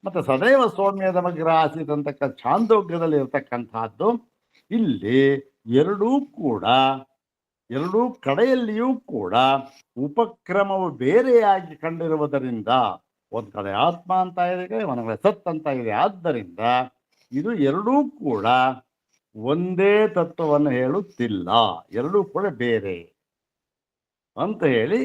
ಮತ್ತು ಸದೈವ ಸೌಮ್ಯದ ಮಗ್ರ ಆಸೀತ್ ಅಂತಕ್ಕಂಥ ಛಾಂದೋಗ್ಯದಲ್ಲಿ ಇರತಕ್ಕಂಥದ್ದು ಇಲ್ಲಿ ಎರಡೂ ಕಡೆಯಲ್ಲಿಯೂ ಕೂಡ ಉಪಕ್ರಮವು ಬೇರೆಯಾಗಿ ಕಂಡಿರುವುದರಿಂದ ಒಂದು ಕಡೆ ಆತ್ಮ ಅಂತ ಇದೆ, ಒಂದು ಕಡೆ ಸತ್ ಅಂತ ಇದೆ. ಆದ್ದರಿಂದ ಇದು ಎರಡೂ ಕೂಡ ಒಂದೇ ತತ್ವವನ್ನು ಹೇಳುತ್ತಿಲ್ಲ, ಎರಡೂ ಕೂಡ ಬೇರೆ ಅಂತ ಹೇಳಿ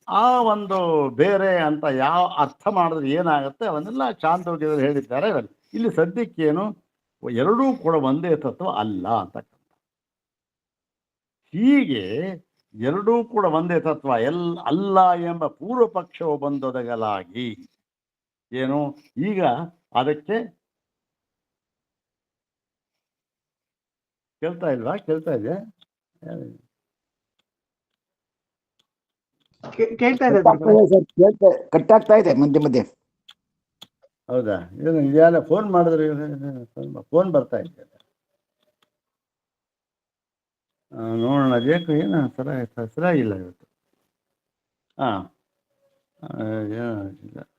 ಆ ಒಂದು ಬೇರೆ ಅಂತ ಯಾವ ಅರ್ಥ ಮಾಡಿದ್ರೆ ಏನಾಗುತ್ತೆ ಅವನ್ನೆಲ್ಲ ಚಾಂದೋಗ್ಯದಲ್ಲಿ ಹೇಳಿದ್ದಾರೆ. ಇಲ್ಲಿ ಸದ್ಯಕ್ಕೇನು ಎರಡೂ ಕೂಡ ಒಂದೇ ತತ್ವ ಅಲ್ಲ ಅಂತಕ್ಕಂಥ. ಹೀಗೆ ಎರಡೂ ಕೂಡ ಒಂದೇ ತತ್ವ ಅಲ್ಲ ಎಂಬ ಪೂರ್ವ ಪಕ್ಷವು ಬಂದೊದಗಲಾಗಿ ಏನು ಈಗ ಅದಕ್ಕೆ ಕೇಳ್ತಾ ಇಲ್ವಾ? ಕೇಳ್ತಾ ಇದೆ? ಕಟ್ಟಾಗ್ತಾ ಇದೆ ಮಧ್ಯೆ ಮಧ್ಯೆ. ಹೌದಾ? ಇದೆಲ್ಲ ಫೋನ್ ಮಾಡಿದ್ರೆ ಫೋನ್ ಬರ್ತಾ ಇದೆ. ನೋಡೋಣ ಬೇಕು ಏನು ಸರಿಯಾಗಿಲ್ಲ ಇವತ್ತು.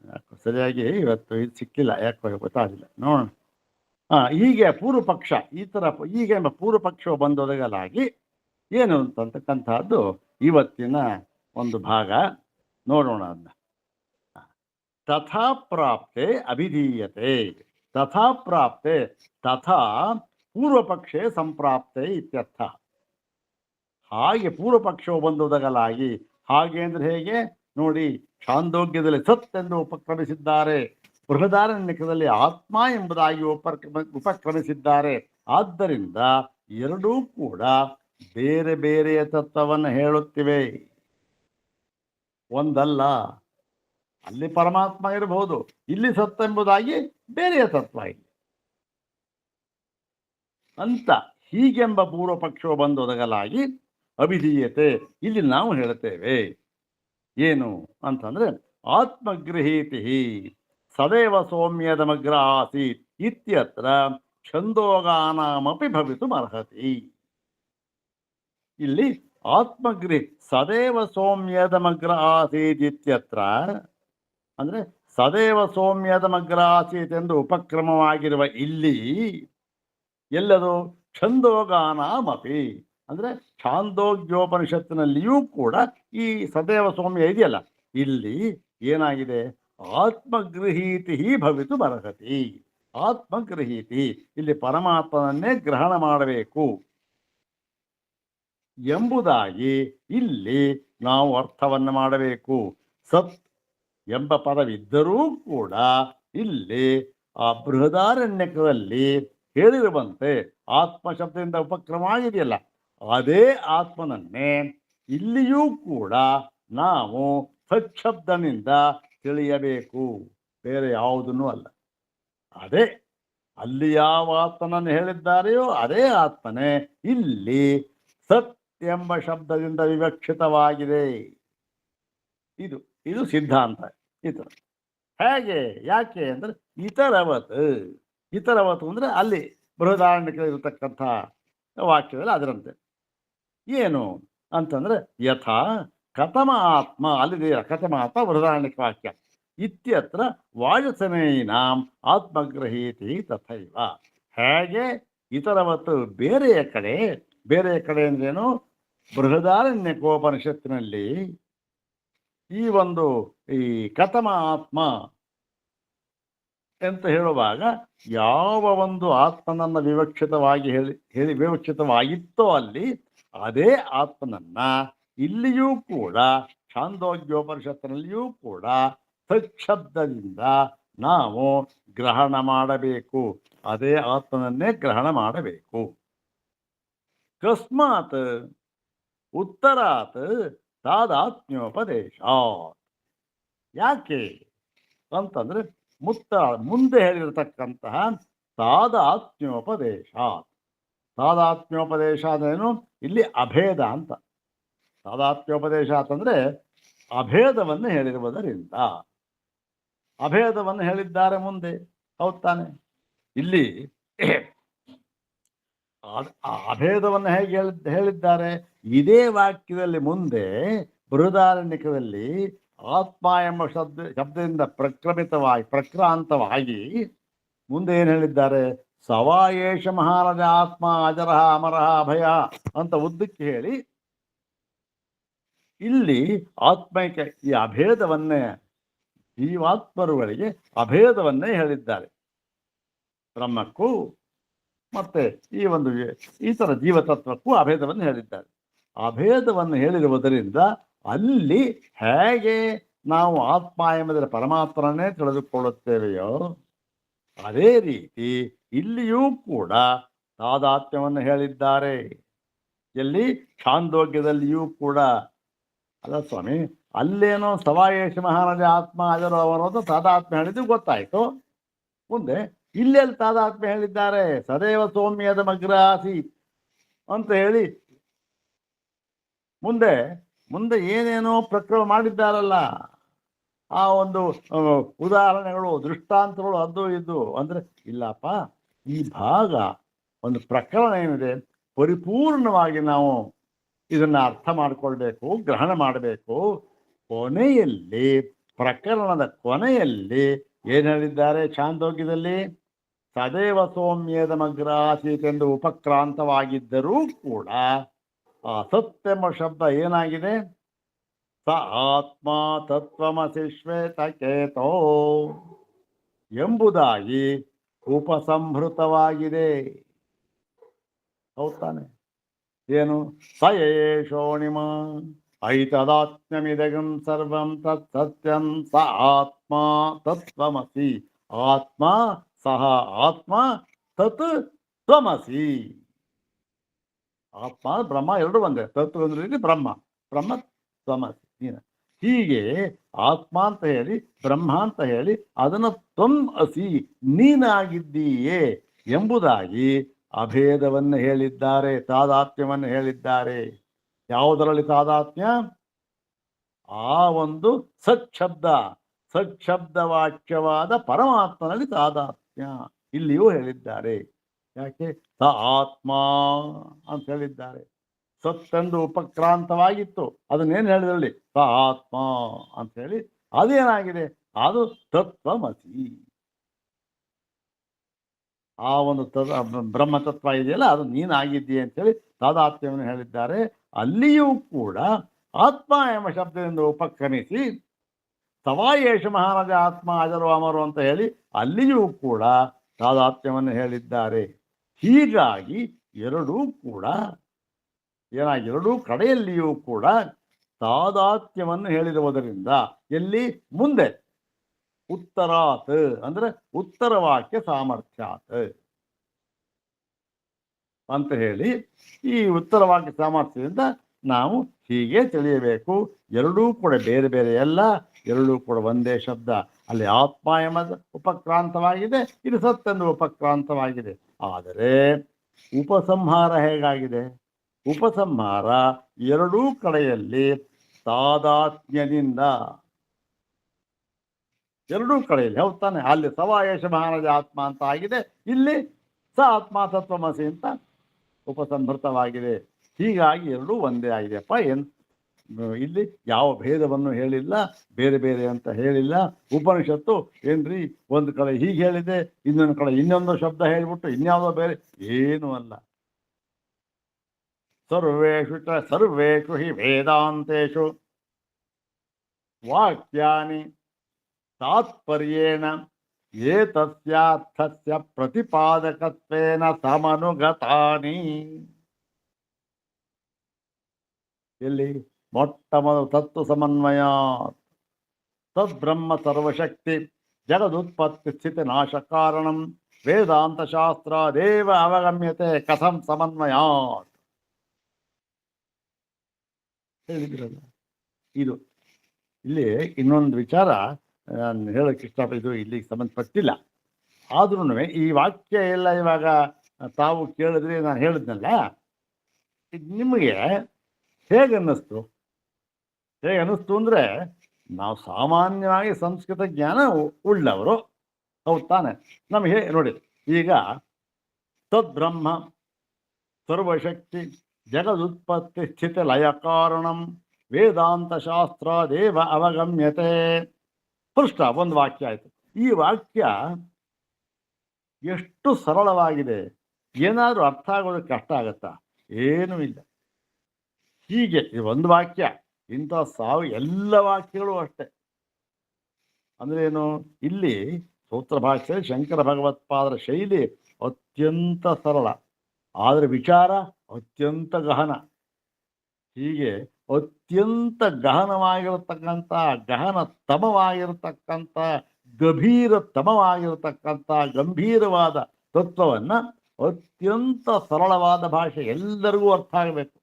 ಯಾಕೋ ಸರಿಯಾಗಿ ಇವತ್ತು ಇದು ಸಿಕ್ಕಿಲ್ಲ, ಯಾಕೋ ಗೊತ್ತಾಗಿಲ್ಲ. ನೋಡೋಣ. ಹೀಗೆ ಪೂರ್ವ ಪಕ್ಷ ಹೀಗೆ ಎಂಬ ಪೂರ್ವ ಪಕ್ಷವು ಬಂದೊದಗಲಾಗಿ ಏನು ಅಂತಕ್ಕಂಥದ್ದು ಇವತ್ತಿನ ಒಂದು ಭಾಗ. ನೋಡೋಣ ಅದನ್ನ. ತಥಾ ಪ್ರಾಪ್ತೆ ಅಭಿಧೀಯತೆ, ತಥಾ ಪ್ರಾಪ್ತೆ ತಥಾ ಪೂರ್ವಪಕ್ಷೆ ಸಂಪ್ರಾಪ್ತೆ ಇತ್ಯರ್ಥ. ಹಾಗೆ ಪೂರ್ವಪಕ್ಷವು ಬಂದೊದಗಲಾಗಿ, ಹಾಗೆ ಅಂದ್ರೆ ಹೇಗೆ ನೋಡಿ, ಛಾಂದೋಗ್ಯದಲ್ಲಿ ಸತ್ ಎಂದು ಉಪಕ್ರಮಿಸಿದ್ದಾರೆ, ಬೃಹದಾರಣ್ಯಕದಲ್ಲಿ ಆತ್ಮ ಎಂಬುದಾಗಿ ಉಪಕ್ರಮಿಸಿದ್ದಾರೆ. ಆದ್ದರಿಂದ ಎರಡೂ ಕೂಡ ಬೇರೆ ಬೇರೆಯ ತತ್ವವನ್ನು ಹೇಳುತ್ತಿವೆ, ಒಂದಲ್ಲ. ಅಲ್ಲಿ ಪರಮಾತ್ಮ ಇರಬಹುದು, ಇಲ್ಲಿ ಸತ್ ಎಂಬುದಾಗಿ ಬೇರೆಯ ತತ್ವ ಇಲ್ಲಿ ಅಂತ. ಹೀಗೆಂಬ ಪೂರ್ವ ಪಕ್ಷವು ಬಂದೊದಗಲಾಗಿ ಅಭಿಧೀಯತೆ, ಇಲ್ಲಿ ನಾವು ಹೇಳ್ತೇವೆ ಏನು ಅಂತಂದ್ರೆ ಆತ್ಮಗೃಹೀತಿ ಸದೈವ ಸೌಮ್ಯದಮಗ್ರ ಆಸೀತ್ ಇತ್ಯತ್ರ ಛಂದೋಗಾನಾಮಪಿ ಭವಿತುಮರ್ಹತಿ. ಇಲ್ಲಿ ಆತ್ಮಗೃಹಿ ಸದೈವ ಸೌಮ್ಯದಮಗ್ರ ಆಸೀತ್ ಇತ್ಯತ್ರ ಅಂದ್ರೆ ಸದೈವ ಸೌಮ್ಯದಮಗ್ರ ಆಸೀತ್ ಎಂದು ಉಪಕ್ರಮವಾಗಿರುವ ಇಲ್ಲಿ ಎಲ್ಲದು ಛಂದೋಗಾನಾಮಪಿ ಅಂದ್ರೆ ಛಾಂದೋಗ್ಯೋಪನಿಷತ್ತಿನಲ್ಲಿಯೂ ಕೂಡ ಈ ಸದೈವ ಸೌಮ್ಯ ಇದೆಯಲ್ಲ, ಇಲ್ಲಿ ಏನಾಗಿದೆ, ಆತ್ಮಗೃಹೀತಿ ಭವಿತುಮರ್ಹತಿ. ಆತ್ಮಗೃಹೀತಿ ಇಲ್ಲಿ ಪರಮಾತ್ಮನನ್ನೇ ಗ್ರಹಣ ಮಾಡಬೇಕು ಎಂಬುದಾಗಿ ಇಲ್ಲಿ ನಾವು ಅರ್ಥವನ್ನು ಮಾಡಬೇಕು. ಸತ್ ಎಂಬ ಪದವಿದ್ದರೂ ಕೂಡ ಇಲ್ಲಿ ಆ ಬೃಹದಾರಣ್ಯಕದಲ್ಲಿ ಹೇಳಿರುವಂತೆ ಆತ್ಮ ಶಬ್ದದಿಂದ ಉಪಕ್ರಮ ಆಗಿದೆಯಲ್ಲ, ಅದೇ ಆತ್ಮನನ್ನೇ ಇಲ್ಲಿಯೂ ಕೂಡ ನಾವು ಸಚ್ಛಬ್ದನಿಂದ ತಿಳಿಯಬೇಕು, ಬೇರೆ ಯಾವುದನ್ನೂ ಅಲ್ಲ. ಅದೇ ಅಲ್ಲಿ ಯಾವ ಆತ್ಮನನ್ನು ಹೇಳಿದ್ದಾರೆಯೋ ಅದೇ ಆತ್ಮನೇ ಇಲ್ಲಿ ಸತ್ ಎಂಬ ಶಬ್ದದಿಂದ ವಿವಕ್ಷಿತವಾಗಿದೆ. ಇದು ಸಿದ್ಧಾಂತ. ಹೇಗೆ, ಯಾಕೆ ಅಂದ್ರೆ ಇತರವತ್ ಅಂದ್ರೆ ಅಲ್ಲಿ ಬೃಹದಾರಣ್ಯಕಲ್ಲಿರತಕ್ಕಂಥ ವಾಕ್ಯದಲ್ಲಿ ಅದರಂತೆ. ಏನು ಅಂತಂದ್ರೆ ಯಥಾ ಕಥಮ ಆತ್ಮ, ಅಲ್ಲಿದೆ ಕಥಮ ಆತ್ಮ ಬೃಹದಾರಣ್ಯಕ ವಾಕ್ಯ. ಇತ್ಯತ್ರ ವಾಯುಸನೇನಾಂ ಆತ್ಮಗ್ರಹೀತಿ ತಥೈವ. ಹೇಗೆ ಇತರವತ್ತು ಬೇರೆಯ ಕಡೆ ಅಂದ್ರೇನು, ಬೃಹದಾರಣ್ಯಕೋಪನಿಷತ್ತಿನಲ್ಲಿ ಈ ಕಥಮ ಆತ್ಮ ಅಂತ ಹೇಳುವಾಗ ಯಾವ ಒಂದು ಆತ್ಮನನ್ನ ವಿವಕ್ಷಿತವಾಗಿತ್ತೋ ಅಲ್ಲಿ ಅದೇ ಆತ್ಮನನ್ನ ಇಲ್ಲಿಯೂ ಕೂಡ ಛಾಂದೋಗ್ಯೋಪನಿಷತ್ತಿನಲ್ಲಿಯೂ ಕೂಡ ಸಚ್ಛಬ್ದದಿಂದ ನಾವು ಗ್ರಹಣ ಮಾಡಬೇಕು, ಅದೇ ಆತ್ಮನನ್ನೇ ಗ್ರಹಣ ಮಾಡಬೇಕು. ಕಸ್ಮಾತ್ ಉತ್ತರಾತ್ ತಾದಾತ್ಮ್ಯೋಪದೇಶ. ಯಾಕೆ ಅಂತಂದ್ರೆ ಮುಂದೆ ಹೇಳಿರತಕ್ಕಂತಹ ತಾದಾತ್ಮ್ಯೋಪದೇಶ. ತಾದಾತ್ಮ್ಯೋಪದೇಶ ಅಂದ್ರೇನು, ಇಲ್ಲಿ ಅಭೇದ ಅಂತ. ತಾದಾತ್ಮ್ಯೋಪದೇಶ ಅಂತಂದ್ರೆ ಅಭೇದವನ್ನು ಹೇಳಿರುವುದರಿಂದ, ಅಭೇದವನ್ನು ಹೇಳಿದ್ದಾರೆ ಮುಂದೆ, ಹೌದು ತಾನೆ? ಇಲ್ಲಿ ಅಭೇದವನ್ನು ಹೇಗೆ ಹೇಳಿದ್ದಾರೆ, ಇದೇ ವಾಕ್ಯದಲ್ಲಿ ಮುಂದೆ ಬೃಹದಾರಣ್ಯಕದಲ್ಲಿ ಆತ್ಮ ಎಂಬ ಶಬ್ದದಿಂದ ಪ್ರಕ್ರಾಂತವಾಗಿ ಮುಂದೆ ಏನು ಹೇಳಿದ್ದಾರೆ? ಸವಾಯೇಶ ಮಹಾರಾಜ ಆತ್ಮ ಅಜರಹ ಅಮರಹ ಅಭಯ ಅಂತ ಉದ್ದಕ್ಕೆ ಹೇಳಿ ಇಲ್ಲಿ ಆತ್ಮೈಕ್ಯ ಈ ಅಭೇದವನ್ನೇ ಜೀವಾತ್ಮರುಗಳಿಗೆ ಅಭೇದವನ್ನೇ ಹೇಳಿದ್ದಾರೆ. ಬ್ರಹ್ಮಕ್ಕೂ ಮತ್ತೆ ಈ ಥರ ಜೀವತತ್ವಕ್ಕೂ ಅಭೇದವನ್ನು ಹೇಳಿದ್ದಾರೆ. ಅಭೇದವನ್ನು ಹೇಳಿರುವುದರಿಂದ ಅಲ್ಲಿ ಹೇಗೆ ನಾವು ಆತ್ಮ ಎಂಬುದರ ಪರಮಾತ್ಮನೇ ತಿಳಿದುಕೊಳ್ಳುತ್ತೇವೆಯೋ ಅದೇ ರೀತಿ ಇಲ್ಲಿಯೂ ಕೂಡ ತಾದಾತ್ಮ್ಯವನ್ನು ಹೇಳಿದ್ದಾರೆ. ಎಲ್ಲಿ? ಛಾಂದೋಗ್ಯದಲ್ಲಿಯೂ ಕೂಡ. ಅಲ್ಲ ಸ್ವಾಮಿ, ಅಲ್ಲೇನೋ ಸವಾಯೇಶ ಮಹಾರಾಜ ಆತ್ಮ ಅಜರು ಅವರದು ತಾದಾತ್ಮ್ಯ ಹೇಳಿದ್ದು ಗೊತ್ತಾಯ್ತು. ಮುಂದೆ ಇಲ್ಲೆಲ್ಲಿ ತಾದಾತ್ಮ್ಯ ಹೇಳಿದ್ದಾರೆ? ಸದೈವ ಸೌಮ್ಯದ ಮಗ್ರಾಸಿ ಅಂತ ಹೇಳಿ ಮುಂದೆ ಏನೇನೋ ಪ್ರಕ್ರಿಯೆ ಮಾಡಿದ್ದಾರಲ್ಲ, ಆ ಒಂದು ಉದಾಹರಣೆಗಳು ದೃಷ್ಟಾಂತಗಳು ಅದು ಇದು ಅಂದ್ರೆ ಇಲ್ಲಪ್ಪ. ಈ ಭಾಗ ಒಂದು ಪ್ರಕರಣ ಏನಿದೆ ಪರಿಪೂರ್ಣವಾಗಿ ನಾವು ಇದನ್ನ ಅರ್ಥ ಮಾಡಿಕೊಳ್ಬೇಕು, ಗ್ರಹಣ ಮಾಡಬೇಕು. ಕೊನೆಯಲ್ಲಿ ಪ್ರಕರಣದ ಕೊನೆಯಲ್ಲಿ ಏನು ಹೇಳಿದ್ದಾರೆ? ಛಾಂದೋಗ್ಯದಲ್ಲಿ ಸದೈವ ಸೌಮ್ಯದ ಮಗ್ರಾಸೀತ್ ಎಂದು ಉಪಕ್ರಾಂತವಾಗಿದ್ದರೂ ಕೂಡ ಆ ಸತ್ಯೆಂಬ ಶಬ್ದ ಏನಾಗಿದೆ? ಸ ಆತ್ಮ ತತ್ವಮಸಿ ಶ್ವೇತಕೇತೋ ಎಂಬುದಾಗಿ ಉಪಸಂಹೃತವಾಗಿದೆ. ಹೌದಾನೆ? ಏನು? ಸ ಏಷೋಣಿಮ ಐತದಾತ್ಮ್ಯಮಿದಗಂ ಸರ್ವಂ ತತ್ ಸತ್ಯಂ ಸ ಆತ್ಮ ತತ್ವಮಸಿ. ಆತ್ಮ ಸಹ ಆತ್ಮ ತತ್ ತ್ವಮಸಿ. ಆತ್ಮ ಬ್ರಹ್ಮ ಎರಡು ಒಂದೇ. ತತ್ವ ಅಂದ್ರೆ ಬ್ರಹ್ಮ, ಬ್ರಹ್ಮ ತ್ವಮಸಿ ನೀನು. ಹೀಗೆ ಆತ್ಮ ಅಂತ ಹೇಳಿ ಬ್ರಹ್ಮ ಅಂತ ಹೇಳಿ ಅದನ್ನು ತ್ವಂ ಅಸಿ ನೀನಾಗಿದ್ದೀಯೇ ಎಂಬುದಾಗಿ ಅಭೇದವನ್ನು ಹೇಳಿದ್ದಾರೆ, ತಾದಾತ್ಮ್ಯವನ್ನು ಹೇಳಿದ್ದಾರೆ. ಯಾವುದರಲ್ಲಿ ತಾದಾತ್ಮ್ಯ? ಆ ಒಂದು ಸಚ್ಛಬ್ದ ವಾಕ್ಯವಾದ ಪರಮಾತ್ಮನಲ್ಲಿ ತಾದಾತ್ಮ್ಯ ಇಲ್ಲಿಯೂ ಹೇಳಿದ್ದಾರೆ. ಯಾಕೆ? ಸ ಆತ್ಮ ಅಂತ ಹೇಳಿದ್ದಾರೆ. ಸತ್ತೆಂದು ಉಪಕ್ರಾಂತವಾಗಿತ್ತು, ಅದನ್ನೇನು ಹೇಳಿದ್ರಲ್ಲಿ? ಸ ಆತ್ಮ ಅಂತ ಹೇಳಿ ಅದೇನಾಗಿದೆ? ಅದು ತತ್ವಮಸಿ. ಆ ಒಂದು ಬ್ರಹ್ಮತತ್ವ ಇದೆಯಲ್ಲ, ಅದು ನೀನಾಗಿದ್ದೀಯ ಅಂತೇಳಿ ತಾದಾತ್ಮ್ಯವನ್ನು ಹೇಳಿದ್ದಾರೆ. ಅಲ್ಲಿಯೂ ಕೂಡ ಆತ್ಮ ಎಂಬ ಶಬ್ದದಿಂದ ಉಪಕ್ರಮಿಸಿ ಸವಾಯೇಶ ಮಹಾರಾಜ ಆತ್ಮ ಅಜರು ಅಮರು ಅಂತ ಹೇಳಿ ಅಲ್ಲಿಯೂ ಕೂಡ ತಾದಾತ್ಮ್ಯವನ್ನು ಹೇಳಿದ್ದಾರೆ. ಹೀಗಾಗಿ ಎರಡೂ ಕಡೆಯಲ್ಲಿಯೂ ಕೂಡ ತಾದಾತ್ಮ್ಯವನ್ನು ಹೇಳಿರುವುದರಿಂದ ಎಲ್ಲಿ? ಮುಂದೆ ಉತ್ತರಾತ್ ಅಂದ್ರೆ ಉತ್ತರ ವಾಕ್ಯ ಸಾಮರ್ಥ್ಯಾತ್ ಅಂತ ಹೇಳಿ ಈ ಉತ್ತರ ವಾಕ್ಯ ಸಾಮರ್ಥ್ಯದಿಂದ ನಾವು ಹೀಗೆ ತಿಳಿಯಬೇಕು. ಎರಡೂ ಕೂಡ ಬೇರೆ ಬೇರೆ ಅಲ್ಲ, ಎರಡೂ ಕೂಡ ಒಂದೇ ಶಬ್ದ. ಅಲ್ಲಿ ಆತ್ಮ ಎಂಬ ಉಪಕ್ರಾಂತವಾಗಿದೆ, ಇದು ಸತ್ತೆಂದು ಉಪಕ್ರಾಂತವಾಗಿದೆ. ಆದರೆ ಉಪಸಂಹಾರ ಹೇಗಾಗಿದೆ? ಉಪಸಂಹಾರ ಎರಡೂ ಕಡೆಯಲ್ಲಿ ತಾದಾತ್ಮ್ಯದಿಂದ, ಎರಡೂ ಕಡೆಯಲ್ಲಿ. ಹೌದು ತಾನೆ? ಅಲ್ಲಿ ಸವಾಯೇಶ ಮಹಾರಾಜ ಆತ್ಮ ಅಂತ ಆಗಿದೆ, ಇಲ್ಲಿ ಸ ಆತ್ಮ ತತ್ವಮಸಿ ಅಂತ ಉಪಸಂಹೃತವಾಗಿದೆ. ಹೀಗಾಗಿ ಎರಡೂ ಒಂದೇ ಆಗಿದೆಯಪ್ಪ. ಇಲ್ಲಿ ಯಾವ ಭೇದವನ್ನು ಹೇಳಿಲ್ಲ, ಬೇರೆ ಬೇರೆ ಅಂತ ಹೇಳಿಲ್ಲ. ಉಪನಿಷತ್ತು ಏನ್ರಿ ಒಂದು ಕಡೆ ಹೀಗೆ ಹೇಳಿದೆ, ಇನ್ನೊಂದು ಕಡೆ ಇನ್ನೊಂದು ಶಬ್ದ ಹೇಳಿಬಿಟ್ಟು ಇನ್ಯಾವುದೋ ಬೇರೆ, ಏನೂ ಅಲ್ಲ. ಸರ್ವೇಷು ಹಿ ವೇದಾಂತೇಷು ವಾಕ್ಯಾನಿ ತಾತ್ಪರ್ಯೇಣ ಏತಸ್ಯಾರ್ಥಸ್ಯ ಪ್ರತಿಪಾದಕತ್ವೇನ ಸಮನುಗತಾನಿ. ಎಲ್ಲಿ? ಮೊಟ್ಟ ಮೊದಲು ತತ್ವ ಸಮನ್ವಯ. ತದ್ಬ್ರಹ್ಮ ಸರ್ವಶಕ್ತಿ ಜಗದುತ್ಪತ್ತಿ ಸ್ಥಿತಿ ನಾಶ ಕಾರಣಂ ವೇದಾಂತ ಶಾಸ್ತ್ರ ದೇವ ಅವಗಮ್ಯತೆ ಕಥಂ ಸಮನ್ವಯಾತ್ ಹೇಳಿದ್ರಲ್ಲ. ಇದು ಇಲ್ಲಿ ಇನ್ನೊಂದು ವಿಚಾರ ನಾನು ಹೇಳೋಕ್ಕೆ ಇಷ್ಟಪಟ್ಟು, ಇಲ್ಲಿಗೆ ಸಂಬಂಧಪಟ್ಟಿಲ್ಲ. ಆದ್ರೂ ಈ ವಾಕ್ಯ ಎಲ್ಲ ಇವಾಗ ತಾವು ಕೇಳಿದ್ರಿ, ನಾನು ಹೇಳಿದ್ನಲ್ಲ, ನಿಮಗೆ ಹೇಗನ್ನಿಸ್ತು ಅಂದರೆ, ನಾವು ಸಾಮಾನ್ಯವಾಗಿ ಸಂಸ್ಕೃತ ಜ್ಞಾನ ಉಳ್ಳವರು, ಹೌದು ತಾನೆ? ನಮಗೆ ನೋಡಿ, ಈಗ ತದ್ಬ್ರಹ್ಮ ಸರ್ವಶಕ್ತಿ ಜಗದುತ್ಪತ್ತಿ ಸ್ಥಿತಿ ಲಯ ಕಾರಣಂ ವೇದಾಂತ ಶಾಸ್ತ್ರ ದೇವ ಅವಗಮ್ಯತೆ. ಪೃಷ್ಠ ಒಂದು ವಾಕ್ಯ ಆಯಿತು. ಈ ವಾಕ್ಯ ಎಷ್ಟು ಸರಳವಾಗಿದೆ, ಏನಾದರೂ ಅರ್ಥ ಆಗೋದಕ್ಕೆ ಕಷ್ಟ ಆಗತ್ತಾ? ಏನೂ ಇಲ್ಲ. ಹೀಗೆ ಇದು ಒಂದು ವಾಕ್ಯ, ಇಂಥ ಎಲ್ಲ ವಾಕ್ಯಗಳು ಅಷ್ಟೆ. ಅಂದ್ರೆ ಏನು, ಇಲ್ಲಿ ಸೂತ್ರ ಭಾಷೆ ಶಂಕರ ಭಗವತ್ಪಾದರ ಶೈಲಿ ಅತ್ಯಂತ ಸರಳ, ಆದರೆ ವಿಚಾರ ಅತ್ಯಂತ ಗಹನ. ಹೀಗೆ ಅತ್ಯಂತ ಗಹನವಾಗಿರತಕ್ಕಂಥ, ಗಹನ ತಮವಾಗಿರತಕ್ಕಂಥ, ತಮವಾಗಿರತಕ್ಕಂಥ ಗಂಭೀರವಾದ ತತ್ವವನ್ನ ಅತ್ಯಂತ ಸರಳವಾದ ಭಾಷೆ, ಎಲ್ಲರಿಗೂ ಅರ್ಥ ಆಗಬೇಕು,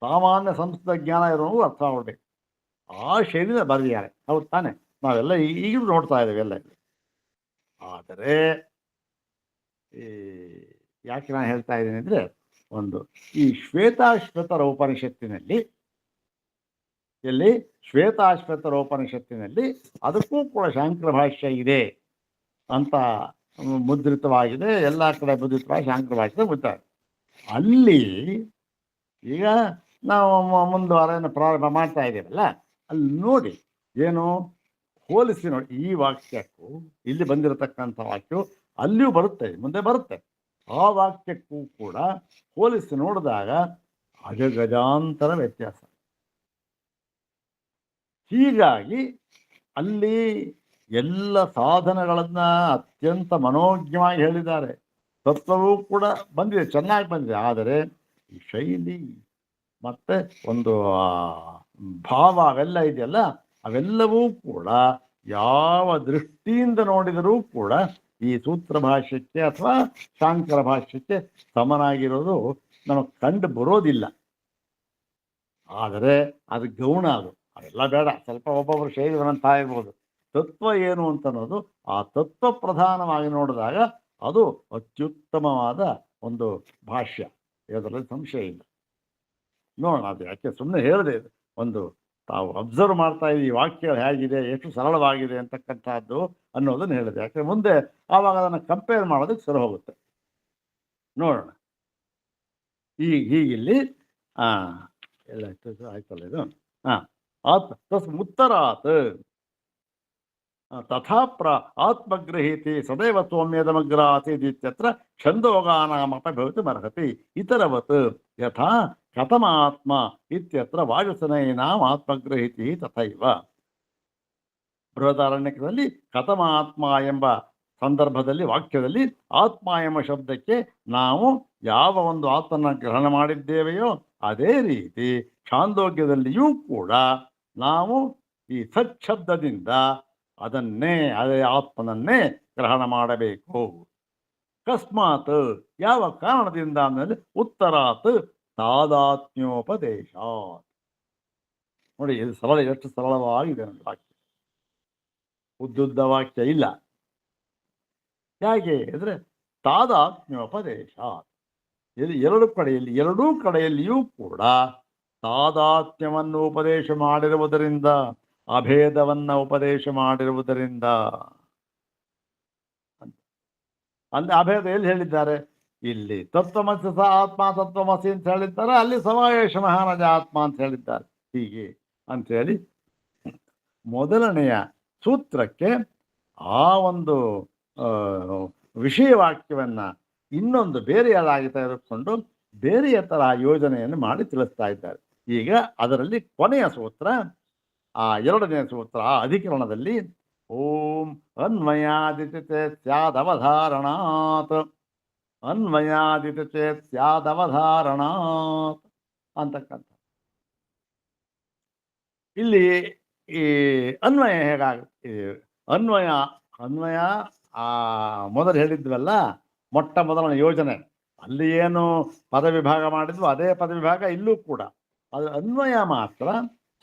ಸಾಮಾನ್ಯ ಸಂಸ್ಕೃತ ಜ್ಞಾನ ಇರೋನು ಅರ್ಥ ಆಗಬೇಕು, ಆ ಶೈಲಿನ ಬರೆದಿದ್ದಾರೆ. ಹೌದು ತಾನೆ? ನಾವೆಲ್ಲ ಈಗಲೂ ನೋಡ್ತಾ ಇದ್ದೇವೆ ಎಲ್ಲ. ಆದರೆ ಯಾಕೆ ನಾನು ಹೇಳ್ತಾ ಇದ್ದೀನಿ ಅಂದರೆ, ಒಂದು ಈ ಶ್ವೇತಾಶ್ವತರ ಉಪನಿಷತ್ತಿನಲ್ಲಿ, ಶ್ವೇತಾಶ್ವತರ ಉಪನಿಷತ್ತಿನಲ್ಲಿ ಅದಕ್ಕೂ ಕೂಡ ಶಾಂಕರ ಭಾಷ್ಯ ಇದೆ ಅಂತ ಮುದ್ರಿತವಾಗಿದೆ, ಎಲ್ಲ ಕಡೆ ಮುದ್ರಿತವಾಗಿ ಶಾಂಕರ ಭಾಷ್ಯ ಮುದ್ತಾರೆ. ಅಲ್ಲಿ ಈಗ ನಾವು ಮುಂದುವರೆಯನ್ನು ಪ್ರಾರಂಭ ಮಾಡ್ತಾ ಇದ್ದೀವಲ್ಲ, ಅಲ್ಲಿ ನೋಡಿ, ಏನು ಹೋಲಿಸಿ ನೋಡಿ. ಈ ವಾಕ್ಯಕ್ಕೂ ಇಲ್ಲಿ ಬಂದಿರತಕ್ಕಂಥ ವಾಕ್ಯವು ಅಲ್ಲಿಯೂ ಬರುತ್ತೆ, ಮುಂದೆ ಬರುತ್ತೆ. ಆ ವಾಕ್ಯಕ್ಕೂ ಕೂಡ ಹೋಲಿಸಿ ನೋಡಿದಾಗ ಅಜಗಜಾಂತರ ವ್ಯತ್ಯಾಸ. ಹೀಗಾಗಿ ಅಲ್ಲಿ ಎಲ್ಲ ಸಾಧನಗಳನ್ನ ಅತ್ಯಂತ ಮನೋಜ್ಞವಾಗಿ ಹೇಳಿದ್ದಾರೆ. ತತ್ವವೂ ಕೂಡ ಬಂದಿದೆ, ಚೆನ್ನಾಗಿ ಬಂದಿದೆ. ಆದರೆ ಈ ಶೈಲಿ ಮತ್ತೆ ಒಂದು ಭಾವ ಅವೆಲ್ಲ ಇದೆಯಲ್ಲ, ಅವೆಲ್ಲವೂ ಕೂಡ ಯಾವ ದೃಷ್ಟಿಯಿಂದ ನೋಡಿದರೂ ಕೂಡ ಈ ಸೂತ್ರ ಭಾಷ್ಯಕ್ಕೆ ಅಥವಾ ಶಾಂಕರ ಭಾಷ್ಯಕ್ಕೆ ಸಮನಾಗಿರೋದು ನಮಗೆ ಕಂಡು ಬರೋದಿಲ್ಲ. ಆದರೆ ಅದು ಗೌಣ, ಅದೆಲ್ಲ ಬೇಡ. ಸ್ವಲ್ಪ ಒಬ್ಬೊಬ್ಬರು ಶೈಲಿಗಳಂತ ಇರ್ಬೋದು. ತತ್ವ ಏನು ಅಂತ ಅನ್ನೋದು, ಆ ತತ್ವ ಪ್ರಧಾನವಾಗಿ ನೋಡಿದಾಗ ಅದು ಅತ್ಯುತ್ತಮವಾದ ಒಂದು ಭಾಷ್ಯ, ಇದರಲ್ಲಿ ಸಂಶಯ ಇಲ್ಲ. ನೋಡೋಣ, ಅದು ಯಾಕೆ ಸುಮ್ಮನೆ ಹೇಳಿದೆ, ಒಂದು ತಾವು ಅಬ್ಸರ್ವ್ ಮಾಡ್ತಾ ಇದ್ದೀವಿ ಈ ವಾಕ್ಯ ಹೇಗಿದೆ, ಎಷ್ಟು ಸರಳವಾಗಿದೆ ಅಂತಕ್ಕಂಥದ್ದು ಅನ್ನೋದನ್ನು ಹೇಳಿದೆ. ಯಾಕೆ ಮುಂದೆ ಆವಾಗ ಅದನ್ನು ಕಂಪೇರ್ ಮಾಡೋದಕ್ಕೆ ಸರಿ ಹೋಗುತ್ತೆ. ನೋಡೋಣ. ಹೀಗಿಲ್ಲಿ ಎಲ್ಲ ಆಯ್ತಲ್ಲ ಇದು. ಉತ್ತರಾತ್ ತಥಾ ಆತ್ಮಗೃಹೀತಿ ಸದೈವ ಸೌಮ್ಯದಮಗ್ರ ಆಸೀದಿತ್ಯತ್ರ ಛಂದೋಗಾನಾಮಪಿ ಭವಿತುಮರ್ಹತಿ ಇತರವತ್ ಯಥಾ ಕಥಮಾತ್ಮ ಇತ್ಯತ್ರ ವಾಯುಸನೈನಾಂ ಆತ್ಮಗೃಹೀತಿ ತಥೈವ. ಬೃಹದಾರಣ್ಯಕದಲ್ಲಿ ಕಥಮಾತ್ಮ ಎಂಬ ಸಂದರ್ಭದಲ್ಲಿ, ವಾಕ್ಯದಲ್ಲಿ ಆತ್ಮ ಎಂಬ ಶಬ್ದಕ್ಕೆ ನಾವು ಯಾವ ಒಂದು ಆತ್ಮನ ಗ್ರಹಣ ಮಾಡಿದ್ದೇವೆಯೋ ಅದೇ ರೀತಿ ಛಾಂದೋಗ್ಯದಲ್ಲಿಯೂ ಕೂಡ ನಾವು ಈ ಸಚ್ಛಬ್ದದಿಂದ ಅದೇ ಆತ್ಮನನ್ನೇ ಗ್ರಹಣ ಮಾಡಬೇಕು. ಅಕಸ್ಮಾತ್, ಯಾವ ಕಾರಣದಿಂದ ಅಂದರೆ ಉತ್ತರಾತ್ ತಾದಾತ್ಮ್ಯೋಪದೇಶ. ನೋಡಿ, ಇದು ಸರಳ, ಎಷ್ಟು ಸರಳವಾಗಿದೆ ನನ್ನ ವಾಕ್ಯ, ಉದ್ದುದ್ದ ವಾಕ್ಯ ಇಲ್ಲ. ಹೇಗೆ ಅಂದರೆ ತಾದಾತ್ಮ್ಯೋಪದೇಶ, ಎರಡೂ ಕಡೆಯಲ್ಲಿಯೂ ಕೂಡ ತಾದಾತ್ಮ್ಯವನ್ನು ಉಪದೇಶ ಮಾಡಿರುವುದರಿಂದ, ಅಭೇದವನ್ನ ಉಪದೇಶ ಮಾಡಿರುವುದರಿಂದ. ಅಂದ್ರೆ ಅಭೇದ ಎಲ್ಲಿ ಹೇಳಿದ್ದಾರೆ? ಇಲ್ಲಿ ತತ್ವಮಸಿ ಸ ಆತ್ಮ ತತ್ವಮಸಿ ಅಂತ ಹೇಳಿದ್ದಾರೆ, ಅಲ್ಲಿ ಸಮಾವೇಶ ಮಹಾನಜ ಆತ್ಮ ಅಂತ ಹೇಳಿದ್ದಾರೆ. ಹೀಗೆ ಅಂಥೇಳಿ ಮೊದಲನೆಯ ಸೂತ್ರಕ್ಕೆ ಆ ಒಂದು ವಿಷಯವಾಕ್ಯವನ್ನ ಇನ್ನೊಂದು ಬೇರೆಯದಾಗಿ ತೆಗೆದುಕೊಂಡು ಬೇರೆಯ ತರಹ ಯೋಜನೆಯನ್ನು ಮಾಡಿ ತಿಳಿಸ್ತಾ ಇದ್ದಾರೆ. ಈಗ ಅದರಲ್ಲಿ ಕೊನೆಯ ಸೂತ್ರ, ಆ ಎರಡನೆಯ ಸೂತ್ರ, ಆ ಅಧಿಕರಣದಲ್ಲಿ ಓಂ ಅನ್ವಯಾದಿತ ಚೇತ್ ಸ್ಯಾದವಧಾರಣಾತ್, ಅನ್ವಯಾದಿತ ಚೇತ್ ಸ್ಯಾದವಧಾರಣಾತ್ ಅಂತಕ್ಕಂಥ. ಇಲ್ಲಿ ಈ ಅನ್ವಯ ಹೇಗಾಗುತ್ತೆ? ಅನ್ವಯ ಮೊದಲು ಹೇಳಿದ್ವಲ್ಲ, ಮೊಟ್ಟ ಮೊದಲನೇ ಯೋಜನೆ, ಅಲ್ಲಿ ಏನು ಪದವಿಭಾಗ ಮಾಡಿದ್ವು ಅದೇ ಪದವಿಭಾಗ ಇಲ್ಲೂ ಕೂಡ. ಅದು ಅನ್ವಯ ಮಾತ್ರ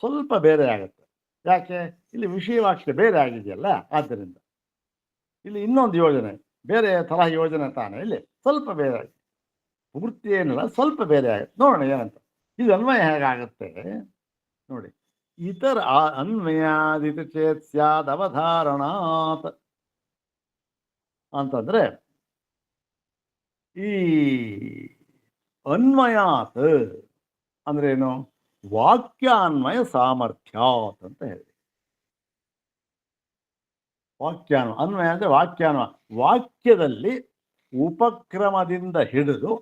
ಸ್ವಲ್ಪ ಬೇರೆ ಆಗುತ್ತೆ. ಯಾಕೆ? ಇಲ್ಲಿ ವಿಷಯವಾಕ್ಯ ಬೇರೆ ಆಗಿದೆಯಲ್ಲ, ಆದ್ದರಿಂದ ಇಲ್ಲಿ ಇನ್ನೊಂದು ಯೋಜನೆ, ಬೇರೆ ತರಹ ಯೋಜನೆ ತಾನೆ, ಇಲ್ಲಿ ಸ್ವಲ್ಪ ಬೇರೆ ಆಗಿದೆ. ಪೂರ್ತಿ ಏನಿಲ್ಲ, ಸ್ವಲ್ಪ ಬೇರೆ ಆಗುತ್ತೆ. ನೋಡೋಣ ಏನಂತ. ಇದು ಅನ್ವಯ ಹೇಗಾಗುತ್ತೆ ನೋಡಿ. ಇತರ ಅನ್ವಯಾದಿತ ಚೇತ್ ಸ್ಯಾದ್ ಅವಧಾರಣಾತ್ ಅಂತಂದ್ರೆ, ಈ ಅನ್ವಯಾತ್ ಅಂದ್ರೆ ಏನು? ವಾಕ್ಯಾನ್ವಯ ಸಾಮರ್ಥ್ಯಾತ್ ಅಂತ ಹೇಳಿ. ಅನ್ವಯ ಅಂದರೆ ವಾಕ್ಯಾನ್ವಯ, ವಾಕ್ಯದಲ್ಲಿ ಉಪಕ್ರಮದಿಂದ ಹಿಡಿದು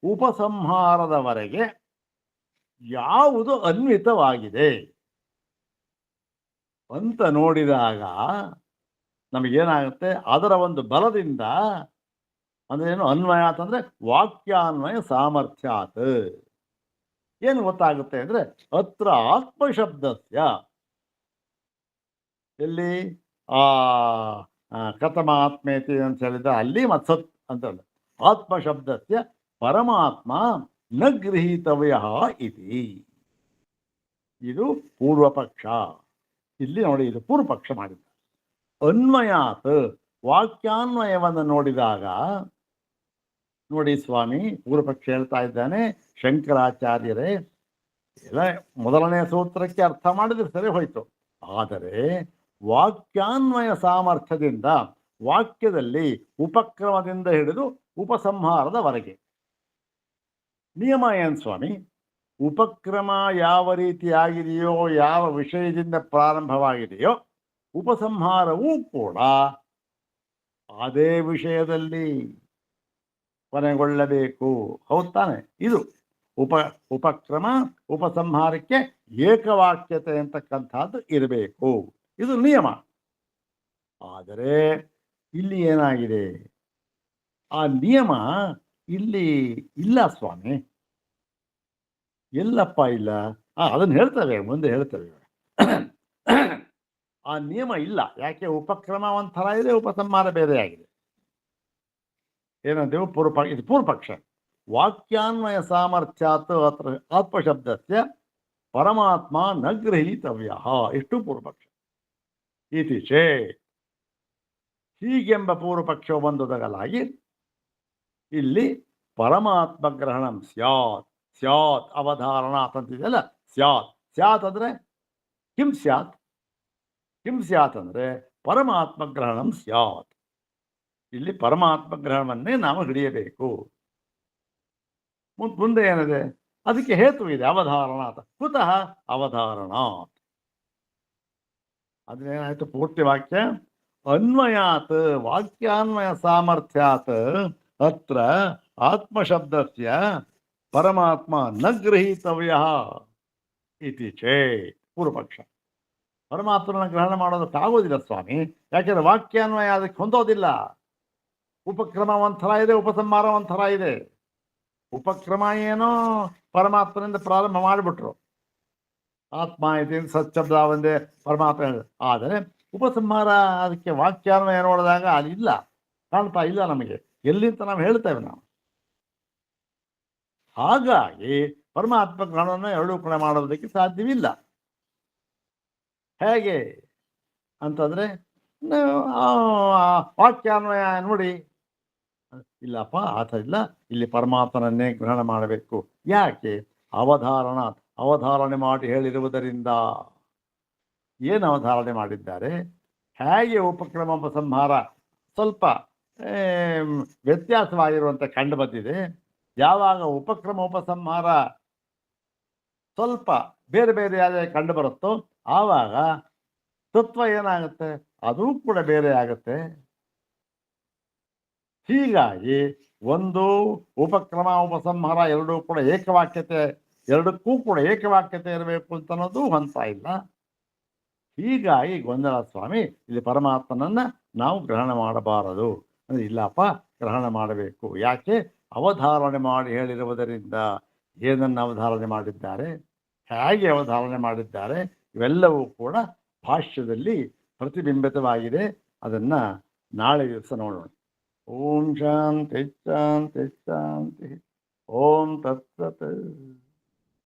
ಉಪಸಂಹಾರದವರೆಗೆ ಯಾವುದು ಅನ್ವಿತವಾಗಿದೆ ಅಂತ ನೋಡಿದಾಗ ನಮಗೇನಾಗುತ್ತೆ, ಅದರ ಒಂದು ಬಲದಿಂದ ಅಂದ್ರೆ ಏನು ಅನ್ವಯ ಅಂತಂದ್ರೆ ವಾಕ್ಯಾನ್ವಯ ಸಾಮರ್ಥ್ಯಾತ್ ಏನು ಗೊತ್ತಾಗುತ್ತೆ ಅಂದ್ರೆ ಅತ್ರ ಆತ್ಮಶಬ್ದಸ್ಯ ಎಲ್ಲಿ ಆ ಕಥಮ ಆತ್ಮೇತಿ ಅಂತ ಹೇಳಿದ ಅಲ್ಲಿ ಮತ್ಸತ್ ಅಂತ ಹೇಳಿದ ಆತ್ಮಶಬ್ದಸ್ಯ ಪರಮಾತ್ಮ ನ ಗೃಹೀತವ್ಯ ಇತಿ. ಇದು ಪೂರ್ವಪಕ್ಷ. ಇಲ್ಲಿ ನೋಡಿ, ಇದು ಪೂರ್ವಪಕ್ಷ ಮಾಡಿದ. ಅನ್ವಯಾತ್ ವಾಕ್ಯಾನ್ವಯವನ್ನು ನೋಡಿದಾಗ ನೋಡಿ ಸ್ವಾಮಿ, ಪೂರ್ವಪಕ್ಷ ಹೇಳ್ತಾ ಇದ್ದಾನೆ, ಶಂಕರಾಚಾರ್ಯರೇ ಎಲ್ಲ ಮೊದಲನೇ ಸೂತ್ರಕ್ಕೆ ಅರ್ಥ ಮಾಡಿದ್ರೆ ಸರಿ ಹೋಯ್ತು. ಆದರೆ ವಾಕ್ಯಾನ್ವಯ ಸಾಮರ್ಥ್ಯದಿಂದ ವಾಕ್ಯದಲ್ಲಿ ಉಪಕ್ರಮದಿಂದ ಹಿಡಿದು ಉಪಸಂಹಾರದವರೆಗೆ ನಿಯಮ ಏನು ಸ್ವಾಮಿ? ಉಪಕ್ರಮ ಯಾವ ರೀತಿಯಾಗಿದೆಯೋ, ಯಾವ ವಿಷಯದಿಂದ ಪ್ರಾರಂಭವಾಗಿದೆಯೋ ಉಪಸಂಹಾರವೂ ಕೂಡ ಅದೇ ವಿಷಯದಲ್ಲಿ ಕೊನೆಗೊಳ್ಳಬೇಕು. ಹೌದು ತಾನೆ? ಇದು ಉಪಕ್ರಮ ಉಪಸಂಹಾರಕ್ಕೆ ಏಕವಾಕ್ಯತೆ ಅಂತಕ್ಕಂಥದ್ದು ಇರಬೇಕು. ಇದು ನಿಯಮ. ಆದರೆ ಇಲ್ಲಿ ಏನಾಗಿದೆ, ಆ ನಿಯಮ ಇಲ್ಲಿ ಇಲ್ಲ ಸ್ವಾಮಿ. ಎಲ್ಲಪ್ಪ ಇಲ್ಲ? ಅದನ್ನು ಹೇಳ್ತೇವೆ, ಮುಂದೆ ಹೇಳ್ತೇವೆ. ಆ ನಿಯಮ ಇಲ್ಲ. ಯಾಕೆ? ಉಪಕ್ರಮ ಒಂಥರ ಇದೆ, ಉಪಸಂಹಾರ ಬೇರೆ ಆಗಿದೆ. ಏನಂತೇವೆ? ಇದು ಪೂರ್ವಪಕ್ಷ. ವಾಕ್ಯಾನ್ವಯ ಸಾಮರ್ಥ್ಯಾತ್ ಅತ್ರ ಆತ್ಮಶಬ್ದಸ್ಯ ಪರಮಾತ್ಮ ನ ಗೃಹೀತವ್ಯ, ಇಷ್ಟು ಪೂರ್ವಪಕ್ಷ. ಇತಿ ಚೇತ್, ಹೀಗೆಂಬ ಪೂರ್ವಪಕ್ಷವು ಬಂದುದಗಲಾಗಿ ಇಲ್ಲಿ ಪರಮಾತ್ಮ ಗ್ರಹಣಂ ಸ್ಯಾತ್. ಸ್ಯಾತ್ ಅವಧಾರಣ ಅಂತಿದೆಯಲ್ಲ, ಸ್ಯಾತ್. ಸ್ಯಾತ್ ಅಂದರೆ ಕಿಂ ಸ್ಯಾತ್? ಕಿಂ ಸ್ಯಾತ್ ಅಂದರೆ ಪರಮಾತ್ಮ ಗ್ರಹಣಂ ಸ್ಯಾತ್. ಇಲ್ಲಿ ಪರಮಾತ್ಮ ಗ್ರಹಣವನ್ನೇ ನಾವು ಹಿಡಿಯಬೇಕು. ಮುಂದೆ ಏನಿದೆ? ಅದಕ್ಕೆ ಹೇತು ಇದೆ, ಅವಧಾರಣಾತ್. ಕುತಃ ಅವಧಾರಣಾತ್. ಅದೇನಾಯ್ತು? ಪೂರ್ತಿ ವಾಕ್ಯ ಅನ್ವಯಾತ್ ವಾಕ್ಯಾನ್ವಯ ಸಾಮರ್ಥ್ಯಾತ್ ಅತ್ರ ಆತ್ಮಶಬ್ದಸ್ಯ ಪರಮಾತ್ಮ ನ ಗೃಹೀತವ್ಯ ಇತಿ ಚೇತ್. ಪೂರ್ವಪಕ್ಷ. ಪರಮಾತ್ಮನ ಗ್ರಹಣ ಮಾಡೋದಕ್ಕಾಗೋದಿಲ್ಲ ಸ್ವಾಮಿ. ಯಾಕೆಂದ್ರೆ ವಾಕ್ಯಾನ್ವಯ ಅದಕ್ಕೆ ಹೊಂದೋದಿಲ್ಲ. ಉಪಕ್ರಮ ಒಂಥರ ಇದೆ, ಉಪಸಂಹಾರ ಒಂಥರ ಇದೆ. ಉಪಕ್ರಮ ಏನೋ ಪರಮಾತ್ಮನಿಂದ ಪ್ರಾರಂಭ ಮಾಡಿಬಿಟ್ರು, ಆತ್ಮ ಇದೆ ಸತ್ಶಬ್ದ ಒಂದೇ ಪರಮಾತ್ಮ. ಆದರೆ ಉಪಸಂಹಾರ ಅದಕ್ಕೆ ವಾಕ್ಯಾನ್ವಯ ನೋಡಿದಾಗ ಅದಿಲ್ಲ, ಕಾಣ್ತಾ ಇಲ್ಲ ನಮಗೆ. ಎಲ್ಲಿಂತ ನಾವು ಹೇಳ್ತೇವೆ ನಾವು. ಹಾಗಾಗಿ ಪರಮಾತ್ಮ ಗ್ರಹಣವನ್ನು ಎರಡೂ ಕಡೆ ಮಾಡೋದಕ್ಕೆ ಸಾಧ್ಯವಿಲ್ಲ. ಹೇಗೆ ಅಂತಂದರೆ ವಾಕ್ಯಾನ್ವಯ ನೋಡಿ, ಇಲ್ಲಪ್ಪ ಆತ ಇಲ್ಲ, ಇಲ್ಲಿ ಪರಮಾತ್ಮನನ್ನೇ ಗ್ರಹಣ ಮಾಡಬೇಕು. ಯಾಕೆ? ಅವಧಾರಣ, ಅವಧಾರಣೆ ಮಾಡಿ ಹೇಳಿರುವುದರಿಂದ. ಏನು ಅವಧಾರಣೆ ಮಾಡಿದ್ದಾರೆ? ಹೇಗೆ ಉಪಕ್ರಮ ಉಪಸಂಹಾರ ಸ್ವಲ್ಪ ವ್ಯತ್ಯಾಸವಾಗಿರುವಂತೆ ಕಂಡು ಬಂದಿದೆ. ಯಾವಾಗ ಉಪಕ್ರಮ ಉಪಸಂಹಾರ ಸ್ವಲ್ಪ ಬೇರೆ ಬೇರೆಯಾದ ಕಂಡು ಬರುತ್ತೋ ಆವಾಗ ತತ್ವ ಏನಾಗುತ್ತೆ? ಅದೂ ಕೂಡ ಬೇರೆ ಆಗುತ್ತೆ. ಹೀಗಾಗಿ ಒಂದು ಉಪಕ್ರಮ ಉಪಸಂಹಾರ ಎರಡೂ ಕೂಡ ಏಕವಾಕ್ಯತೆ, ಎರಡಕ್ಕೂ ಕೂಡ ಏಕವಾಕ್ಯತೆ ಇರಬೇಕು ಅಂತ ಅನ್ನೋದು ಹೊಂತ ಇಲ್ಲ. ಹೀಗಾಗಿ ಗೊಂದಲ ಸ್ವಾಮಿ. ಇಲ್ಲಿ ಪರಮಾತ್ಮನನ್ನ ನಾವು ಗ್ರಹಣ ಮಾಡಬಾರದು ಅಂದರೆ, ಇಲ್ಲಪ್ಪ ಗ್ರಹಣ ಮಾಡಬೇಕು. ಯಾಕೆ? ಅವಧಾರಣೆ ಮಾಡಿ ಹೇಳಿರುವುದರಿಂದ. ಏನನ್ನು ಅವಧಾರಣೆ ಮಾಡಿದ್ದಾರೆ, ಹೇಗೆ ಅವಧಾರಣೆ ಮಾಡಿದ್ದಾರೆ, ಇವೆಲ್ಲವೂ ಕೂಡ ಭಾಷ್ಯದಲ್ಲಿ ಪ್ರತಿಬಿಂಬಿತವಾಗಿದೆ. ಅದನ್ನು ನಾಳೆ ದಿವಸ ನೋಡೋಣ. ಓಂ ಶಾಂತಿ ಶಾಂತಿ ಶಾಂತಿ. ಓಂ ತತ್ಸತ್.